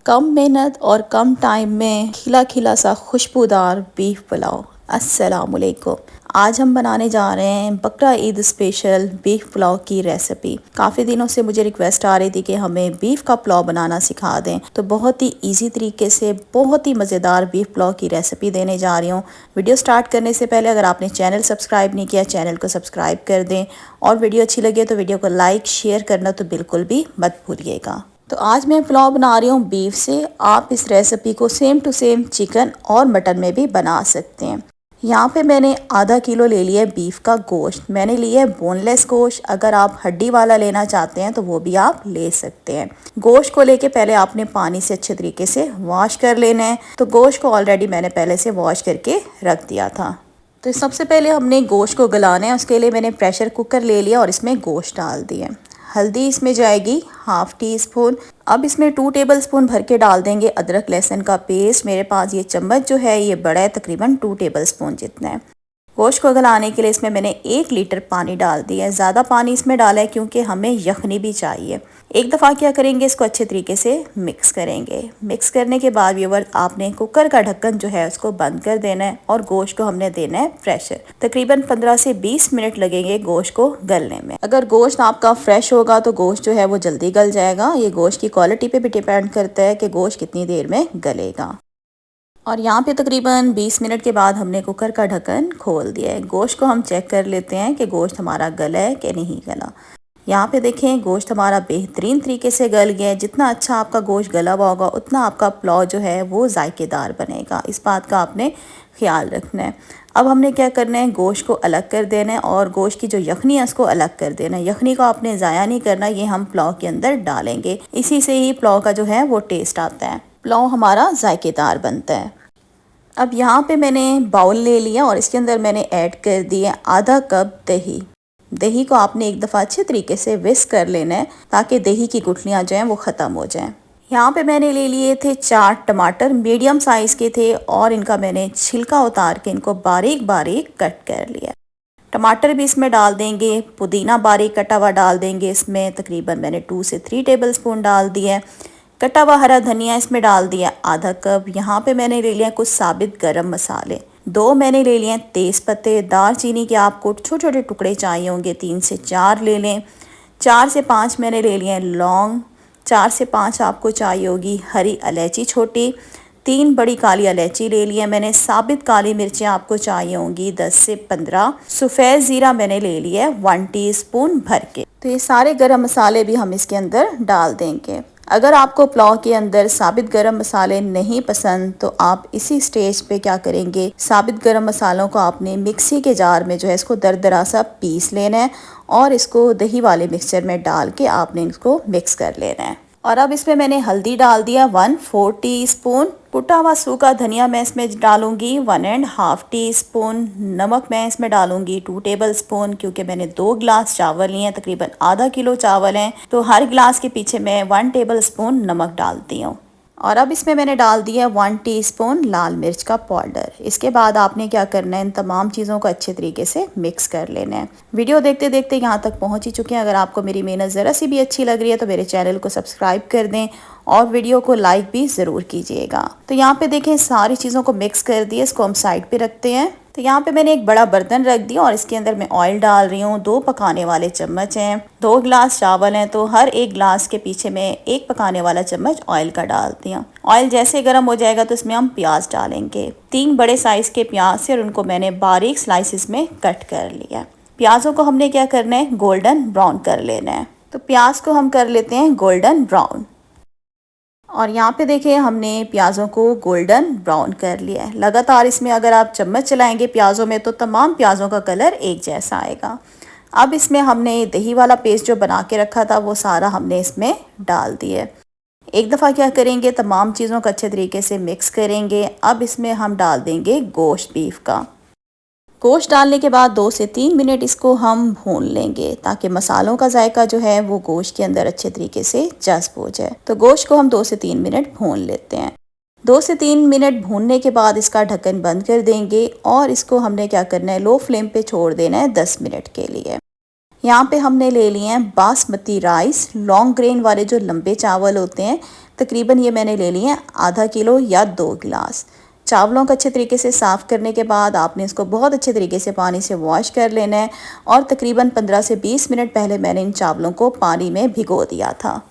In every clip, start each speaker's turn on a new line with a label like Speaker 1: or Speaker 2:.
Speaker 1: कम मेहनत और कम टाइम में खिला खिला सा खुशबूदार बीफ पुलाव। अस्सलामुअलैकुम। आज हम बनाने जा रहे हैं बकरा ईद स्पेशल बीफ पुलाव की रेसिपी। काफ़ी दिनों से मुझे रिक्वेस्ट आ रही थी कि हमें बीफ का पुलाव बनाना सिखा दें, तो बहुत ही इजी तरीके से बहुत ही मज़ेदार बीफ पुलाव की रेसिपी देने जा रही हूँ। वीडियो स्टार्ट करने से पहले अगर आपने चैनल सब्सक्राइब नहीं किया, चैनल को सब्सक्राइब कर दें और वीडियो अच्छी लगे तो वीडियो को लाइक शेयर करना तो बिल्कुल भी मत भूलिएगा। तो आज मैं पुलाव बना रही हूँ बीफ से। आप इस रेसिपी को सेम टू सेम चिकन और मटन में भी बना सकते हैं। यहाँ पे मैंने आधा किलो ले लिया है बीफ का गोश्त। मैंने लिया है बोनलेस गोश्त। अगर आप हड्डी वाला लेना चाहते हैं तो वो भी आप ले सकते हैं। गोश्त को लेके पहले आपने पानी से अच्छे तरीके से वॉश कर लेना है। तो गोश्त को ऑलरेडी मैंने पहले से वॉश करके रख दिया था। तो सबसे पहले हमने गोश्त को गलाना है। उसके लिए मैंने प्रेशर कुकर ले लिया और इसमें गोश्त डाल दिया। हल्दी इसमें जाएगी हाफ टी स्पून। अब इसमें 2 टेबल स्पून भर के डाल देंगे अदरक लहसुन का पेस्ट। मेरे पास ये चम्मच जो है ये बड़ा है, तकरीबन 2 टेबल स्पून जितना है। गोश्त को गलाने के लिए इसमें मैंने 1 लीटर पानी डाल दिया है। ज़्यादा पानी इसमें डाला है क्योंकि हमें यखनी भी चाहिए। एक दफ़ा क्या करेंगे, इसको अच्छे तरीके से मिक्स करेंगे। मिक्स करने के बाद व्यूअर आपने कुकर का ढक्कन जो है उसको बंद कर देना है और गोश्त को हमने देना है प्रेशर। तकरीबन 15 से 20 मिनट लगेंगे गोश्त को गलने में। अगर गोश्त आपका फ्रेश होगा तो गोश्त जो है वो जल्दी गल जाएगा। ये गोश्त की क्वालिटी पे भी डिपेंड करता है कि गोश्त कितनी देर में गलेगा। और यहाँ पे तकरीबन 20 मिनट के बाद हमने कुकर का ढक्कन खोल दिया है। गोश्त को हम चेक कर लेते हैं कि गोश्त हमारा गला है कि नहीं गला। यहाँ पे देखें गोश्त हमारा बेहतरीन तरीके से गल गया है। जितना अच्छा आपका गोश्त गला हुआ होगा उतना आपका पुलाव जो है वो जायकेदार बनेगा। इस बात का आपने ख्याल रखना है। अब हमने क्या करना है, गोश्त को अलग कर देना है और गोश्त की जो यखनी है उसको अलग कर देना है। यखनी को आपने ज़ाया नहीं करना, ये हम पुलाव के अंदर डालेंगे। इसी से ही पुलाव का जो है वो टेस्ट आता है, पुलाव हमारा जायकेदार बनता है। अब यहाँ पे मैंने बाउल ले लिया और इसके अंदर मैंने ऐड कर दिया आधा कप दही। दही को आपने एक दफ़ा अच्छे तरीके से विस्क कर लेना है ताकि दही की गुठलियाँ जो हैं वो ख़त्म हो जाएं। यहाँ पे मैंने ले लिए थे 4 टमाटर, मीडियम साइज़ के थे और इनका मैंने छिलका उतार के इनको बारीक बारीक कट कर लिया। टमाटर भी इसमें डाल देंगे। पुदीना बारीक कटा हुआ डाल देंगे इसमें। तकरीबन मैंने 2 से 3 टेबल स्पून डाल दिया है। कटा हुआ हरा धनिया इसमें डाल दिया आधा कप। यहाँ पे मैंने ले लिया कुछ साबित गरम मसाले। 2 मैंने ले लिए तेज़ पत्ते। दालचीनी के आपको छोटे छोटे टुकड़े चाहिए होंगे, 3 से 4 ले लें। 4 से 5 मैंने ले लिए लौंग। 4 से 5 आपको चाहिए होगी हरी इलायची छोटी। 3 बड़ी काली इलायची ले लिए मैंने। साबित काली मिर्चें आपको चाहिए होंगी 10 से 15। सफ़ेद ज़ीरा मैंने ले लिया है 1 टीस्पून भर के। तो ये सारे गरम मसाले भी हम इसके अंदर डाल देंगे। अगर आपको पुलाव के अंदर साबित गरम मसाले नहीं पसंद तो आप इसी स्टेज पे क्या करेंगे, साबित गरम मसालों को आपने मिक्सी के जार में जो है इसको दरदरा सा पीस लेना है और इसको दही वाले मिक्सचर में डाल के आपने इसको मिक्स कर लेना है। और अब इसमें मैंने हल्दी डाल दिया 1/4 टीस्पून। कुटा हुआ सूखा धनिया मैं इसमें डालूंगी 1.5 टीस्पून। नमक मैं इसमें डालूंगी 2 टेबल स्पून क्योंकि मैंने 2 गिलास चावल लिए हैं, तकरीबन आधा किलो चावल हैं, तो हर गिलास के पीछे मैं 1 टेबल स्पून नमक डालती हूँ। और अब इसमें मैंने डाल दिया 1 टीस्पून लाल मिर्च का पाउडर। इसके बाद आपने क्या करना है, इन तमाम चीज़ों को अच्छे तरीके से मिक्स कर लेना है। वीडियो देखते देखते यहाँ तक पहुँच ही चुके हैं। अगर आपको मेरी मेहनत ज़रा सी भी अच्छी लग रही है तो मेरे चैनल को सब्सक्राइब कर दें और वीडियो को लाइक भी ज़रूर कीजिएगा। तो यहाँ पे देखें सारी चीज़ों को मिक्स कर दिए, इसको हम साइड पे रखते हैं। तो यहाँ पे मैंने एक बड़ा बर्तन रख दिया और इसके अंदर मैं ऑयल डाल रही हूँ। 2 पकाने वाले चम्मच हैं। 2 गिलास चावल हैं तो हर एक गिलास के पीछे मैं 1 पकाने वाला चम्मच ऑयल का डालती हूँ। ऑयल जैसे गर्म हो जाएगा तो इसमें हम प्याज डालेंगे। 3 बड़े साइज़ के प्याज से और उनको मैंने बारीक स्लाइसिस में कट कर लिया। प्याज़ों को हमने क्या करना है, गोल्डन ब्राउन कर लेना है। तो प्याज को हम कर लेते हैं गोल्डन ब्राउन। और यहाँ पे देखिए हमने प्याज़ों को गोल्डन ब्राउन कर लिया है। लगातार इसमें अगर आप चम्मच चलाएंगे प्याज़ों में तो तमाम प्याज़ों का कलर एक जैसा आएगा। अब इसमें हमने दही वाला पेस्ट जो बना के रखा था वो सारा हमने इसमें डाल दिया। एक दफ़ा क्या करेंगे, तमाम चीज़ों को अच्छे तरीके से मिक्स करेंगे। अब इसमें हम डाल देंगे गोश्त बीफ का। गोश्त डालने के बाद 2 से 3 मिनट इसको हम भून लेंगे ताकि मसालों का जायका जो है वो गोश्त के अंदर अच्छे तरीके से जज्ब हो जाए। तो गोश्त को हम 2 से 3 मिनट भून लेते हैं। 2 से 3 मिनट भूनने के बाद इसका ढक्कन बंद कर देंगे और इसको हमने क्या करना है, लो फ्लेम पे छोड़ देना है 10 मिनट के लिए। यहाँ पे हमने ले लिए हैं बासमती राइस, लॉन्ग ग्रेन वाले जो लंबे चावल होते हैं। तकरीबन ये मैंने ले लिए हैं आधा किलो या 2 गिलास। चावलों को अच्छे तरीके से साफ़ करने के बाद आपने इसको बहुत अच्छे तरीके से पानी से वॉश कर लेना है और तकरीबन 15 से 20 मिनट पहले मैंने इन चावलों को पानी में भिगो दिया था।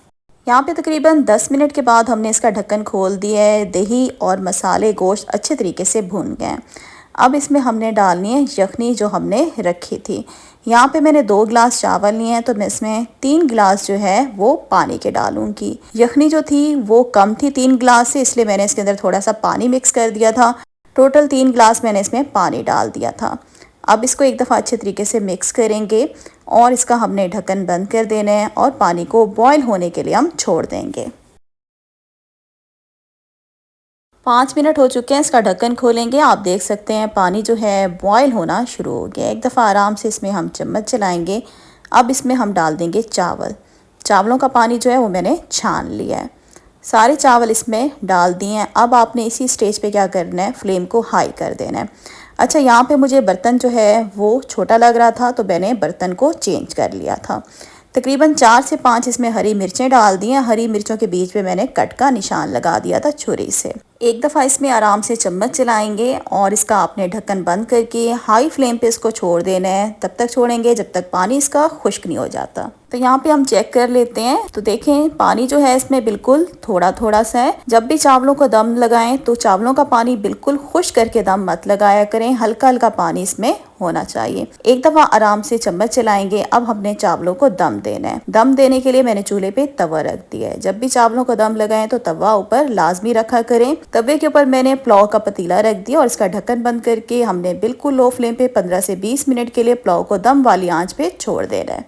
Speaker 1: यहाँ पे तकरीबन 10 मिनट के बाद हमने इसका ढक्कन खोल दिया है। दही और मसाले गोश्त अच्छे तरीके से भून गए। अब इसमें हमने डालनी है यखनी जो हमने रखी थी। यहाँ पे मैंने 2 गिलास चावल लिए हैं तो मैं इसमें 3 गिलास जो है वो पानी के डालूंगी। यखनी जो थी वो कम थी 3 गिलास से, इसलिए मैंने इसके अंदर थोड़ा सा पानी मिक्स कर दिया था। टोटल 3 गिलास मैंने इसमें पानी डाल दिया था। अब इसको एक दफ़ा अच्छे तरीके से मिक्स करेंगे और इसका हमने ढक्कन बंद कर देना है और पानी को बॉयल होने के लिए हम छोड़ देंगे। 5 मिनट हो चुके हैं, इसका ढक्कन खोलेंगे। आप देख सकते हैं पानी जो है बॉयल होना शुरू हो गया। एक दफ़ा आराम से इसमें हम चम्मच चलाएंगे। अब इसमें हम डाल देंगे चावल। चावलों का पानी जो है वो मैंने छान लिया है। सारे चावल इसमें डाल दिए हैं। अब आपने इसी स्टेज पे क्या करना है, फ्लेम को हाई कर देना है। अच्छा, यहाँ पे मुझे बर्तन जो है वो छोटा लग रहा था तो मैंने बर्तन को चेंज कर लिया था। तकरीबन 4 से 5 इसमें हरी मिर्चें डाल दी हैं। हरी मिर्चों के बीच में मैंने कट का निशान लगा दिया था छुरी से। एक दफ़ा इसमें आराम से चम्मच चलाएंगे और इसका आपने ढक्कन बंद करके हाई फ्लेम पे इसको छोड़ देना है। तब तक छोड़ेंगे जब तक पानी इसका खुश्क नहीं हो जाता। तो यहाँ पे हम चेक कर लेते हैं तो देखें पानी जो है इसमें बिल्कुल थोड़ा थोड़ा सा है। जब भी चावलों को दम लगाएं तो चावलों का पानी बिल्कुल खुश्क करके दम मत लगाया करें, हल्का हल्का पानी इसमें होना चाहिए। एक दफ़ा आराम से चम्मच चलाएंगे। अब हमने चावलों को दम देना है। दम देने के लिए मैंने चूल्हे पे तवा रख दिया है। जब भी चावलों को दम लगाएं तो तवा ऊपर लाजमी रखा करें। तवे के ऊपर मैंने पुलाव का पतीला रख दिया और इसका ढक्कन बंद करके हमने बिल्कुल लो फ्लेम पे 15 से 20 मिनट के लिए पुलाव को दम वाली आंच पे छोड़ देना है।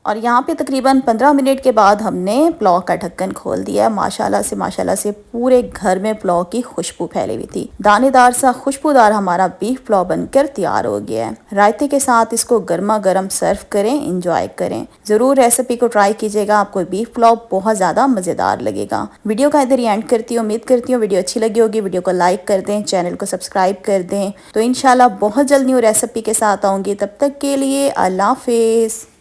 Speaker 1: और यहाँ पे तकरीबन 15 मिनट के बाद हमने पुलाव का ढक्कन खोल दिया। माशाल्लाह से पूरे घर में पुलाव की खुशबू फैली हुई थी। दानेदार सा खुशबूदार हमारा बीफ पुलाव बनकर तैयार हो गया है। रायते के साथ इसको गर्मा गर्म सर्व करें, इंजॉय करें। जरूर रेसिपी को ट्राई कीजिएगा, आपको बीफ पुलाव बहुत ज़्यादा मज़ेदार लगेगा। वीडियो का इधर ही एंड करती हूँ। उम्मीद करती हूँ वीडियो अच्छी लगी होगी। वीडियो को लाइक कर दें, चैनल को सब्सक्राइब कर दें। तो इंशाल्लाह बहुत जल्द न्यू रेसिपी के साथ आऊँगी। तब तक के लिए अल्लाह हाफिज़।